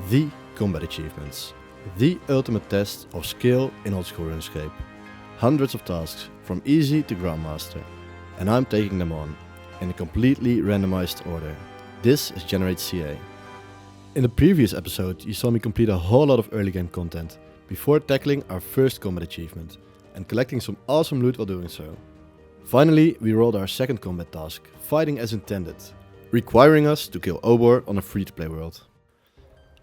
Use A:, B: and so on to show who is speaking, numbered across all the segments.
A: The combat achievements. The ultimate test of skill in old school RuneScape. Hundreds of tasks, from easy to Grandmaster. And I'm taking them on, in a completely randomized order. This is GenerateCA. In the previous episode you saw me complete a whole lot of early game content, before tackling our first combat achievement, and collecting some awesome loot while doing so. Finally we rolled our second combat task, fighting as intended, requiring us to kill Obor on a free-to-play world.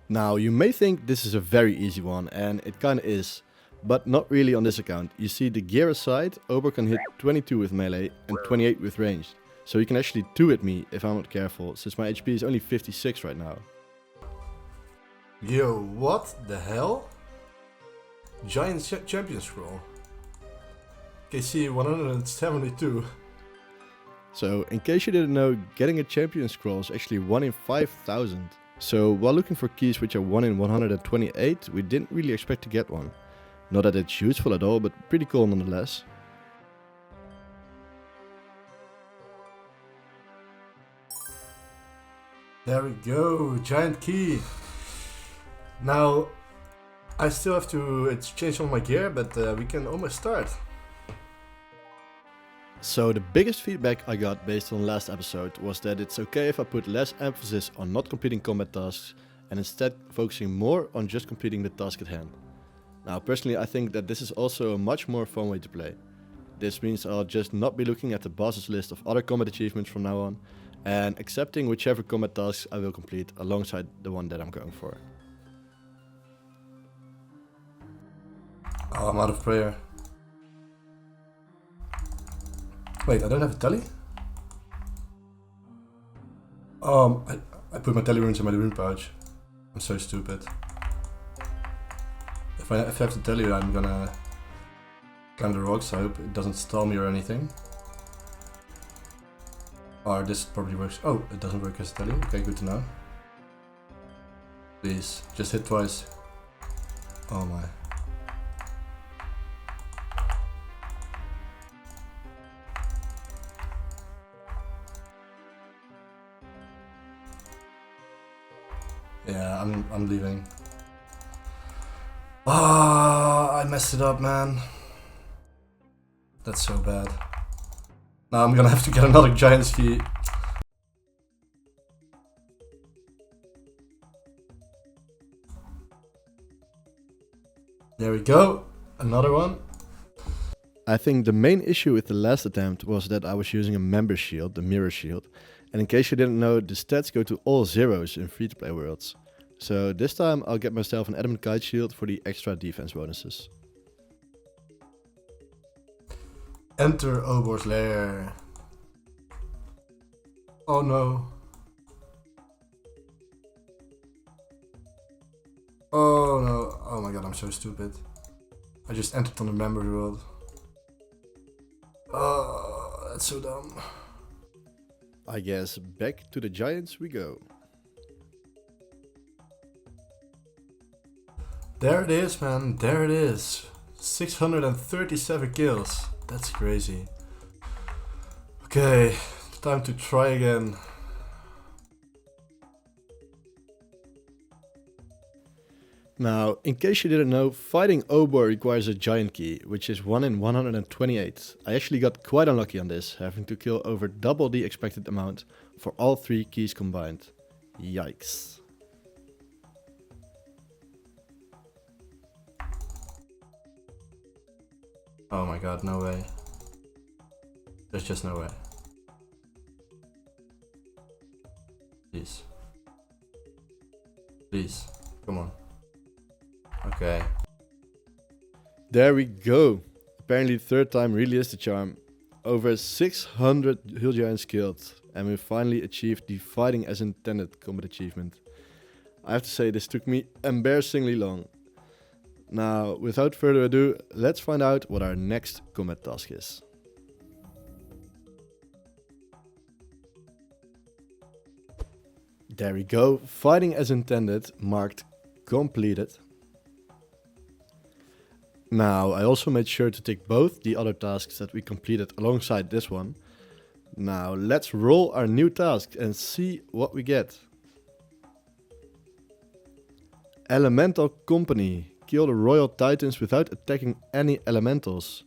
A: Now you may think this is a very easy one, and it kinda is, but not really on this account. You see, the gear aside, Obor can hit 22 with melee and 28 with ranged, so he can actually 2-hit me if I'm not careful, since my HP is only 56 right now.
B: Yo, what the hell? Giant champion scroll. KC 172.
A: So, in case you didn't know, getting a champion scroll is actually 1 in 5,000. So, while looking for keys which are 1 in 128, we didn't really expect to get one. Not that it's useful at all, but pretty cool nonetheless.
B: There we go, giant key. Now, I still have to change all my gear, but we can almost start.
A: So the biggest feedback I got based on last episode was that it's okay if I put less emphasis on not completing combat tasks and instead focusing more on just completing the task at hand. Now personally I think that this is also a much more fun way to play. This means I'll just not be looking at the boss's list of other combat achievements from now on and accepting whichever combat tasks I will complete alongside the one that I'm going for.
B: Oh, I'm out of prayer. Wait, I don't have a tally? I put my tally runes in my rune pouch. I'm so stupid. If I have to tell you, I'm gonna climb the rocks. I hope it doesn't stall me or anything. Or this probably works. Oh, it doesn't work as a tally. Okay, good to know. Please, just hit twice. Oh my. Yeah, I'm leaving. Ah, I messed it up, man. That's so bad. Now I'm gonna have to get another giant key. There we go, another one.
A: I think the main issue with the last attempt was that I was using a member shield, the mirror shield, and in case you didn't know, the stats go to all zeros in free-to-play worlds. So this time I'll get myself an adamant kite shield for the extra defense bonuses.
B: Enter Obor's lair. Oh no. Oh no. Oh my god, I'm so stupid. I just entered on the member world. Oh, that's so dumb.
A: I guess back to the giants we go.
B: There it is, man. There it is. 637 kills. That's crazy. Okay, time to try again.
A: Now, in case you didn't know, fighting Obor requires a giant key, which is 1 in 128. I actually got quite unlucky on this, having to kill over double the expected amount for all 3 keys combined. Yikes.
B: Oh my god, no way. There's just no way. Please. Please, come on. Okay.
A: There we go. Apparently third time really is the charm. Over 600 hill giants killed, and we finally achieved the fighting as intended combat achievement. I have to say this took me embarrassingly long. Now, without further ado, let's find out what our next combat task is. There we go, fighting as intended, marked completed. Now, I also made sure to tick both the other tasks that we completed alongside this one. Now, let's roll our new task and see what we get. Elemental Company. Kill the Royal Titans without attacking any elementals.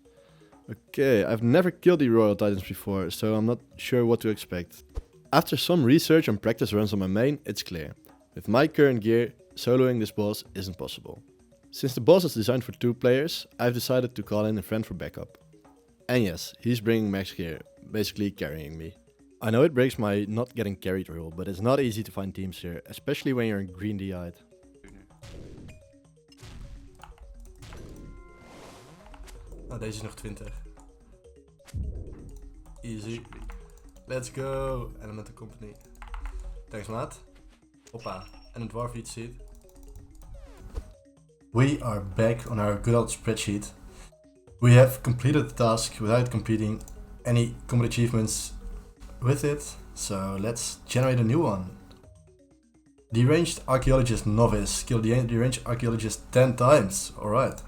A: Okay, I've never killed the Royal Titans before, so I'm not sure what to expect. After some research and practice runs on my main, it's clear. With my current gear, soloing this boss isn't possible. Since the boss is designed for 2 players, I've decided to call in a friend for backup. And yes, he's bringing max gear, basically carrying me. I know it breaks my not getting carried rule, but it's not easy to find teams here, especially when you're green DI'd.
B: Nou, deze is nog 20. Easy. Let's go. Elemental Company. Thanks, maat. Hoppa. En een dwarf eat seed. We are back on our good old spreadsheet. We have completed the task without completing any combat achievements with it. So let's generate a new one. Deranged Archaeologist Novice. Kill the Deranged Archaeologist 10 times. Alright.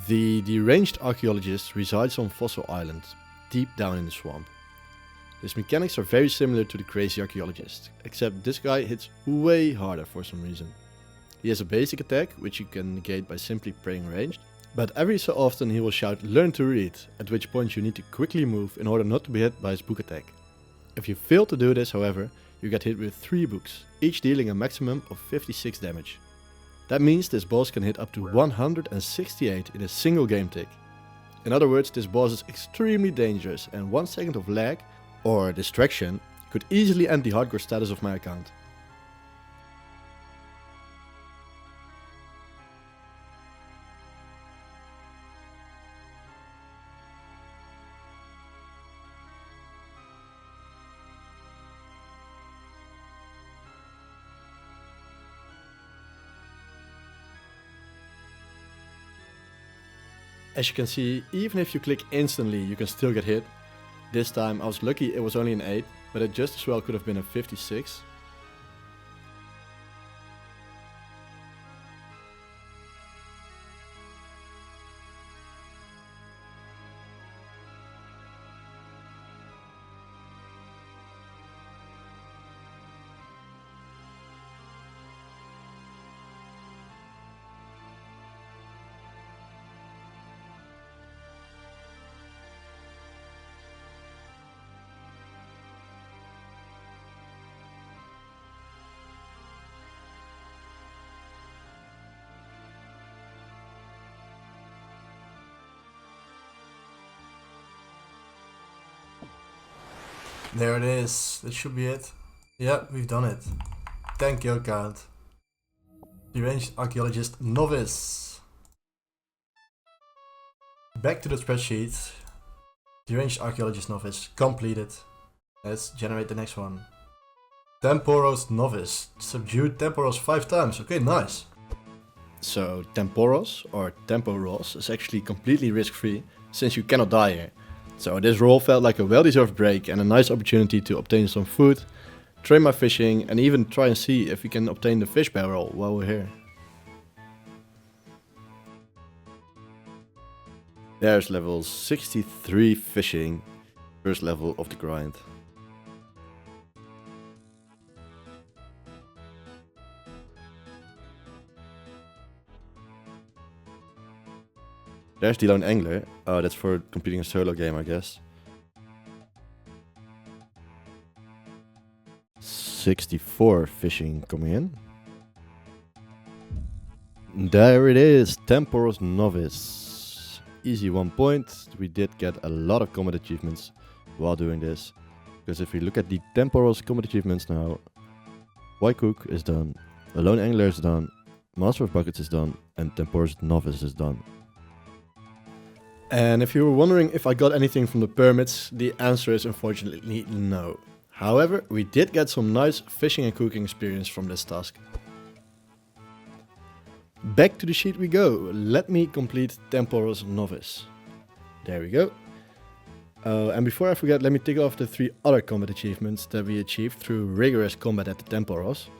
A: The deranged archaeologist resides on Fossil Island, deep down in the swamp. His mechanics are very similar to the crazy archaeologist, except this guy hits way harder for some reason. He has a basic attack, which you can negate by simply praying ranged, but every so often he will shout "learn to read", at which point you need to quickly move in order not to be hit by his book attack. If you fail to do this, however, you get hit with 3 books, each dealing a maximum of 56 damage. That means this boss can hit up to 168 in a single game tick. In other words, this boss is extremely dangerous and 1 second of lag or distraction could easily end the hardcore status of my account. As you can see, even if you click instantly, you can still get hit. This time I was lucky it was only an 8, but it just as well could have been a 56.
B: There it is. That should be it. Yeah, we've done it. 10 kill count. Deranged Archaeologist Novice. Back to the spreadsheet. Deranged Archaeologist Novice completed. Let's generate the next one. Temporos Novice. Subdued Temporos 5 times. Okay, nice.
A: So Temporos or Temporos is actually completely risk-free since you cannot die here. So this roll felt like a well-deserved break and a nice opportunity to obtain some food, train my fishing and even try and see if we can obtain the fish barrel while we're here. There's level 63 fishing, first level of the grind. There's the Lone Angler. Oh, that's for completing a solo game, I guess. 64 fishing coming in. There it is, Temporos Novice. Easy 1 point. We did get a lot of combat achievements while doing this. Because if we look at the Temporos combat achievements now, White Cook is done, the Lone Angler is done, Master of Buckets is done, and Temporos Novice is done. And if you were wondering if I got anything from the permits, the answer is unfortunately no. However, we did get some nice fishing and cooking experience from this task. Back to the sheet we go. Let me complete Temporos Novice. There we go. And before I forget, let me tick off the 3 other combat achievements that we achieved through rigorous combat at the Temporos.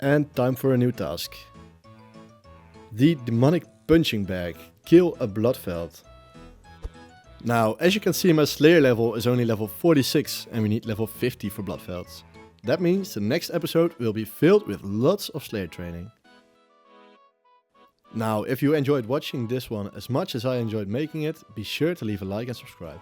A: And time for a new task. The Demonic Punching Bag. Kill a Bloodveld. Now, as you can see, my Slayer level is only level 46 and we need level 50 for Bloodvelds. That means the next episode will be filled with lots of Slayer training. Now, if you enjoyed watching this one as much as I enjoyed making it, be sure to leave a like and subscribe.